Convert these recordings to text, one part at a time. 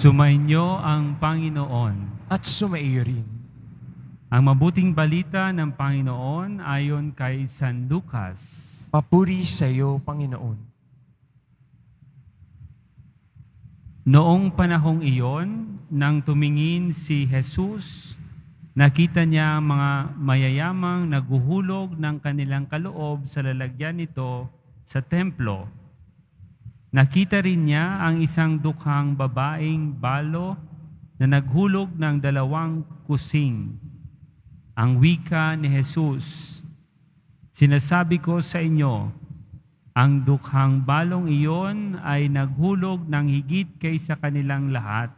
Sumainyo ang Panginoon. At sumaiyo rin. Ang mabuting balita ng Panginoon ayon kay San Lucas. Papuri sa iyo, Panginoon. Noong panahong iyon, nang tumingin si Jesus, nakita niya ang mga mayayamang naguhulog ng kanilang kaloob sa lalagyan nito sa templo. Nakita rin niya ang isang dukhang babaeng balo na naghulog ng 2 kusing. Ang wika ni Jesus, "Sinasabi ko sa inyo, ang dukhang balong iyon ay naghulog ng higit kaysa kanilang lahat,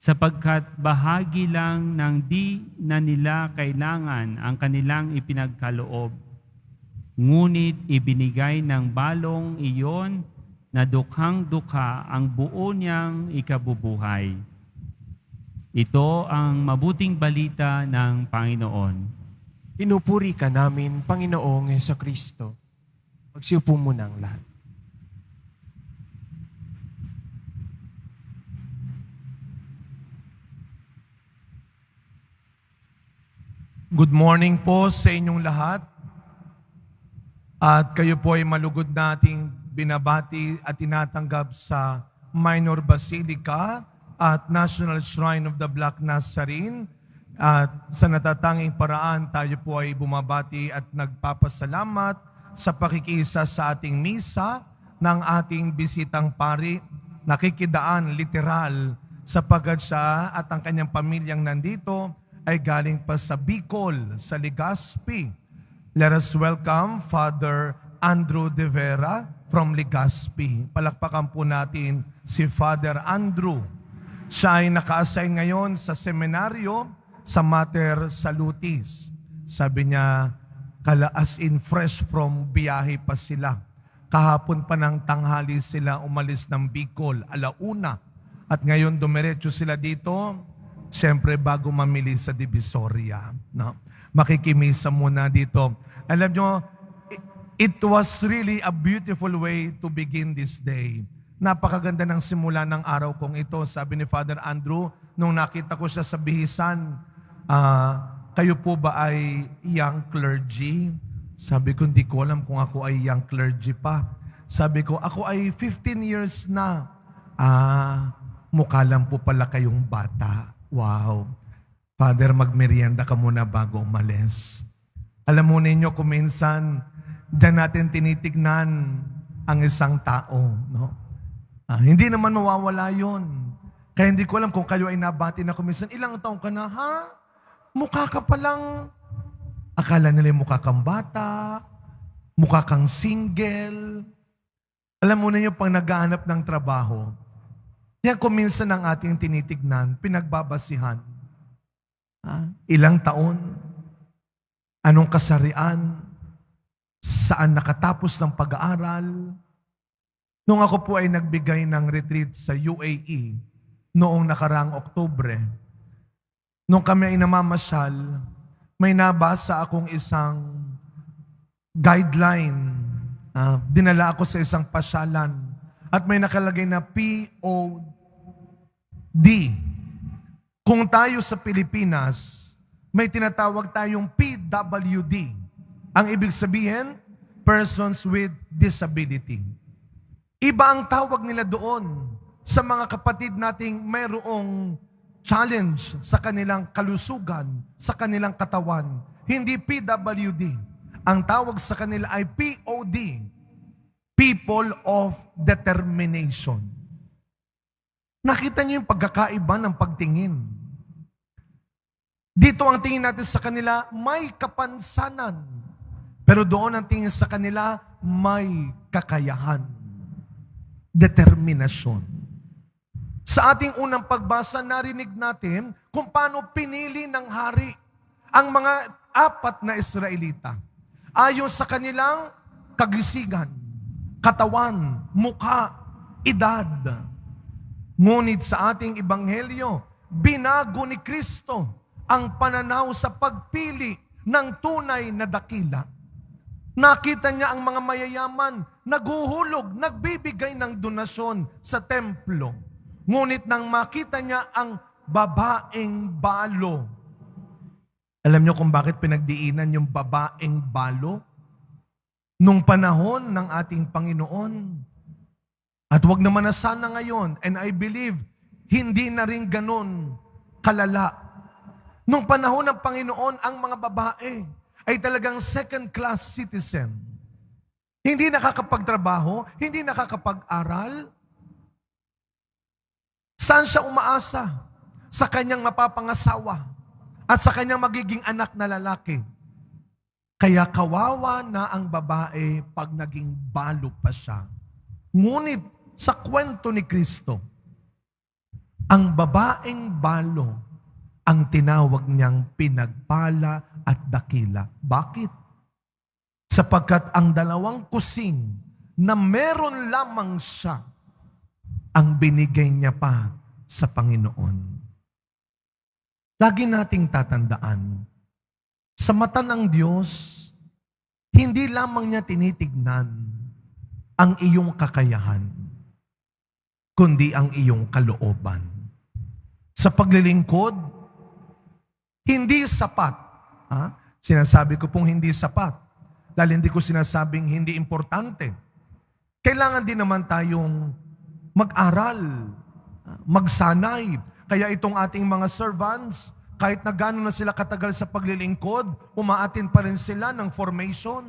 sapagkat bahagi lang ng di na nila kailangan ang kanilang ipinagkaloob. Ngunit ibinigay ng balong iyon na dukhang-dukha ang buo niyang ikabubuhay." Ito ang mabuting balita ng Panginoon. Pinupuri ka namin, Panginoong Hesukristo. Magsiupo muna ang lahat. Good morning po sa inyong lahat. At kayo po ay malugod nating binabati at tinatanggap sa Minor Basilica at National Shrine of the Black Nazarene. At sa natatanging paraan, tayo po ay bumabati at nagpapasalamat sa pakikisa sa ating misa ng ating bisitang pari. Nakikidaan literal sapagkat siya at ang kanyang pamilyang nandito ay galing pa sa Bicol, sa Legazpi. Let us welcome Father Andrew De Vera from Legazpi. Palakpakan po natin si Father Andrew. Siya ay naka-assign ngayon sa seminaryo sa Mater Salutis. Sabi niya, as in fresh from biyahe pa sila. Kahapon pa ng tanghali sila umalis ng Bicol, 1:00. At ngayon dumiretso sila dito, siyempre bago mamili sa Divisoria. No? Makikimisa muna dito. Alam nyo, it was really a beautiful way to begin this day. Napakaganda ng simula ng araw kong ito. Sabi ni Father Andrew, nung nakita ko siya sa bihisan, kayo po ba ay young clergy? Sabi ko, hindi ko alam kung ako ay young clergy pa. Sabi ko, ako ay 15 years na. Mukha lang po pala kayong bata. Wow. Father, magmerienda ka muna bago umalis. Alam mo ninyo, kung minsan, diyan natin tinitignan ang isang tao. No? Hindi naman mawawala yun. Kaya hindi ko alam kung kayo ay nabati na kuminsan, ilang taong ka na, mukha ka palang, akala nila mukha kang bata, mukha kang single. Alam mo ninyo, pang naghahanap ng trabaho, yan kuminsan ang ating tinitignan, pinagbabasihan. Ilang taon, anong kasarian, saan nakatapos ng pag-aaral. Nung ako po ay nagbigay ng retreat sa UAE, noong nakaraang Oktubre, nung kami ay namamasyal, may nabasa akong isang guideline. Dinala ako sa isang pasyalan at may nakalagay na POD. Kung tayo sa Pilipinas, may tinatawag tayong PWD. Ang ibig sabihin, persons with disability. Iba ang tawag nila doon sa mga kapatid nating mayroong challenge sa kanilang kalusugan, sa kanilang katawan. Hindi PWD. Ang tawag sa kanila ay POD. People of Determination. Nakita niyo yung pagkakaiba ng pagtingin. Dito ang tingin natin sa kanila, may kapansanan. Pero doon ang tingin sa kanila, may kakayahan. Determinasyon. Sa ating unang pagbasa, narinig natin kung paano pinili ng hari ang mga 4 na Israelita. Ayon sa kanilang kagisigan, katawan, mukha, edad. Ngunit sa ating ebanghelyo, binago ni Kristo ang pananaw sa pagpili ng tunay na dakila. Nakita niya ang mga mayayaman, naghuhulog, nagbibigay ng donasyon sa templo. Ngunit nang makita niya ang babaeng balo, alam niyo kung bakit pinagdiinan yung babaeng balo? Nung panahon ng ating Panginoon. At wag naman na sana ngayon, and I believe, hindi na rin ganun kalala. Nung panahon ng Panginoon, ang mga babae ay talagang second-class citizen. Hindi nakakapagtrabaho, hindi nakakapag-aral. Saan siya umaasa? Sa kanyang mapapangasawa at sa kanyang magiging anak na lalaki. Kaya kawawa na ang babae pag naging balo pa siya. Ngunit sa kwento ni Kristo, ang babaeng balo ang tinawag niyang pinagpala at dakila. Bakit? Sapagkat ang dalawang kusing na meron lamang siya, ang binigay niya pa sa Panginoon. Lagi nating tatandaan, sa mata ng Diyos, hindi lamang niya tinitignan ang iyong kakayahan, kundi ang iyong kalooban. Sa paglilingkod, hindi sapat. Sinasabi ko pong hindi sapat, dahil hindi ko sinasabing hindi importante. Kailangan din naman tayong mag-aral, magsanay. Kaya itong ating mga servants, kahit na gano'n na sila katagal sa paglilingkod, umaatin pa rin sila ng formation.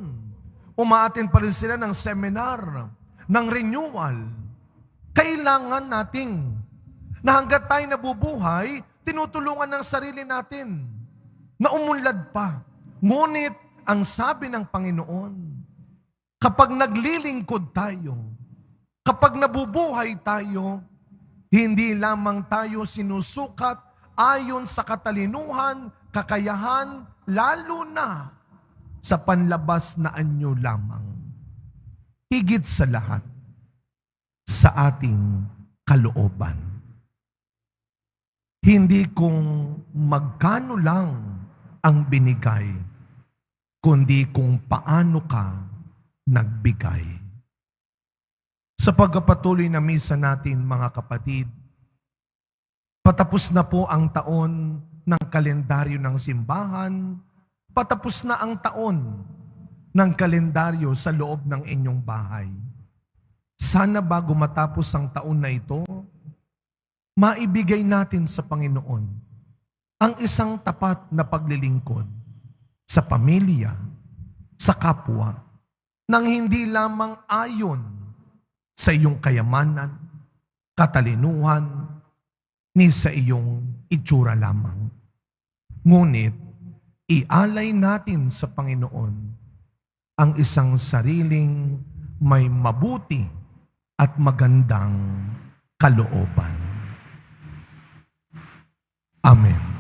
Umaatin pa rin sila ng seminar, ng renewal. Kailangan nating, na hanggat tayo nabubuhay, tinutulungan ng sarili natin na umunlad pa. Ngunit, ang sabi ng Panginoon, kapag naglilingkod tayo, kapag nabubuhay tayo, hindi lamang tayo sinusukat ayon sa katalinuhan, kakayahan, lalo na sa panlabas na anyo lamang. Higit sa lahat, sa ating kalooban. Hindi kung magkano lang ang binigay, kundi kung paano ka nagbigay. Sa pagpapatuloy na misa natin, mga kapatid, patapos na po ang taon ng kalendaryo ng simbahan, patapos na ang taon ng kalendaryo sa loob ng inyong bahay. Sana bago matapos ang taon na ito, maibigay natin sa Panginoon ang isang tapat na paglilingkod sa pamilya, sa kapwa, nang hindi lamang ayon sa iyong kayamanan, katalinuhan, ni sa iyong itsura lamang. Ngunit, ialay natin sa Panginoon ang isang sariling may mabuti at magandang kalooban. Amen.